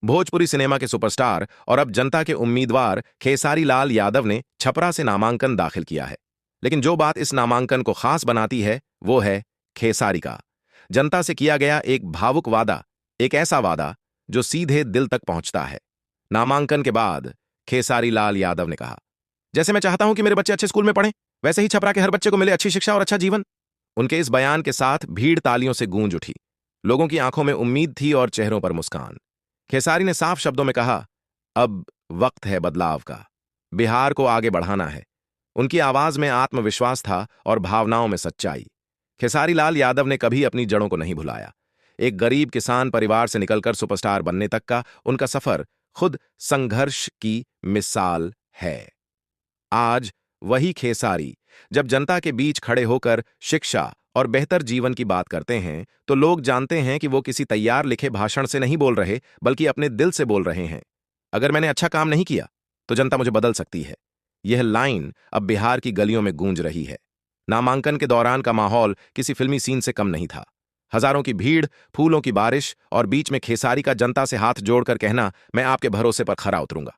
Bhojpuri cinema के superstar और अब जनता के उम्मीदवार खेसारी लाल यादव ने छपरा से नामांकन दाखिल किया है। लेकिन जो बात इस नामांकन को खास बनाती है वो है खेसारी का जनता से किया गया एक भावुक वादा, एक ऐसा वादा जो सीधे दिल तक पहुंचता है। नामांकन के बाद खेसारी लाल यादव ने कहा, जैसे मैं चाहता हूं कि मेरे बच्चे अच्छे स्कूल में पढ़ें, वैसे ही छपरा के हर बच्चे को मिले अच्छी शिक्षा और अच्छा जीवन। उनके इस बयान के साथ भीड़ तालियों से गूंज उठी। लोगों की आंखों में उम्मीद थी और चेहरों पर मुस्कान। खेसारी ने साफ शब्दों में कहा, अब वक्त है बदलाव का, बिहार को आगे बढ़ाना है। उनकी आवाज में आत्मविश्वास था और भावनाओं में सच्चाई। खेसारी लाल यादव ने कभी अपनी जड़ों को नहीं भुलाया। एक गरीब किसान परिवार से निकलकर सुपरस्टार बनने तक का उनका सफर खुद संघर्ष की मिसाल है। आज वही खेसारी जब जनता के बीच खड़े होकर शिक्षा और बेहतर जीवन की बात करते हैं तो लोग जानते हैं कि वो किसी तैयार लिखे भाषण से नहीं बोल रहे, बल्कि अपने दिल से बोल रहे हैं। अगर मैंने अच्छा काम नहीं किया तो जनता मुझे बदल सकती है। यह लाइन अब बिहार की गलियों में गूंज रही है। नामांकन के दौरान का माहौल किसी फिल्मी सीन से कम नहीं था। हजारों की भीड़, फूलों की बारिश और बीच में खेसारी का जनता से हाथ जोड़कर कहना, मैं आपके भरोसे पर खरा उतरूंगा।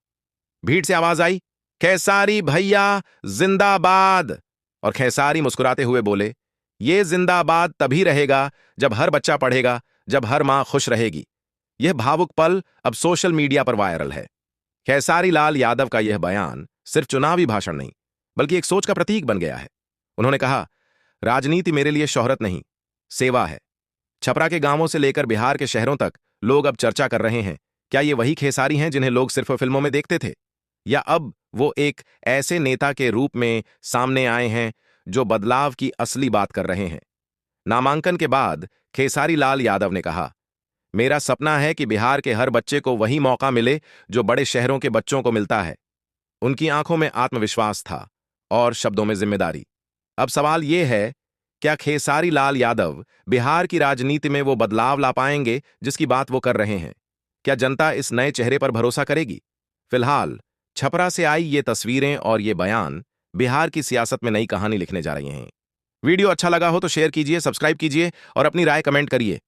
भीड़ से आवाज आई, खेसारी भैया जिंदाबाद। और खेसारी मुस्कुराते हुए बोले, ये जिंदाबाद तभी रहेगा जब हर बच्चा पढ़ेगा, जब हर मां खुश रहेगी। यह भावुक पल अब सोशल मीडिया पर वायरल है। खेसारी लाल यादव का यह बयान सिर्फ चुनावी भाषण नहीं, बल्कि एक सोच का प्रतीक बन गया है। उन्होंने कहा, राजनीति मेरे लिए शोहरत नहीं, सेवा है। छपरा के गांवों से लेकर बिहार के शहरों तक लोग अब चर्चा कर रहे हैं, क्या ये वही खेसारी हैं जिन्हें लोग सिर्फ फिल्मों में देखते थे, या अब वो एक ऐसे नेता के रूप में सामने आए हैं जो बदलाव की असली बात कर रहे हैं। नामांकन के बाद खेसारी लाल यादव ने कहा, मेरा सपना है कि बिहार के हर बच्चे को वही मौका मिले जो बड़े शहरों के बच्चों को मिलता है। उनकी आंखों में आत्मविश्वास था और शब्दों में जिम्मेदारी। अब सवाल यह है, क्या खेसारी लाल यादव बिहार की राजनीति में वो बदलाव ला पाएंगे जिसकी बात वो कर रहे हैं? क्या जनता इस नए चेहरे पर भरोसा करेगी? फिलहाल छपरा से आई ये तस्वीरें और ये बयान बिहार की सियासत में नई कहानी लिखने जा रही हैं। वीडियो अच्छा लगा हो तो शेयर कीजिए, सब्सक्राइब कीजिए और अपनी राय कमेंट करिए।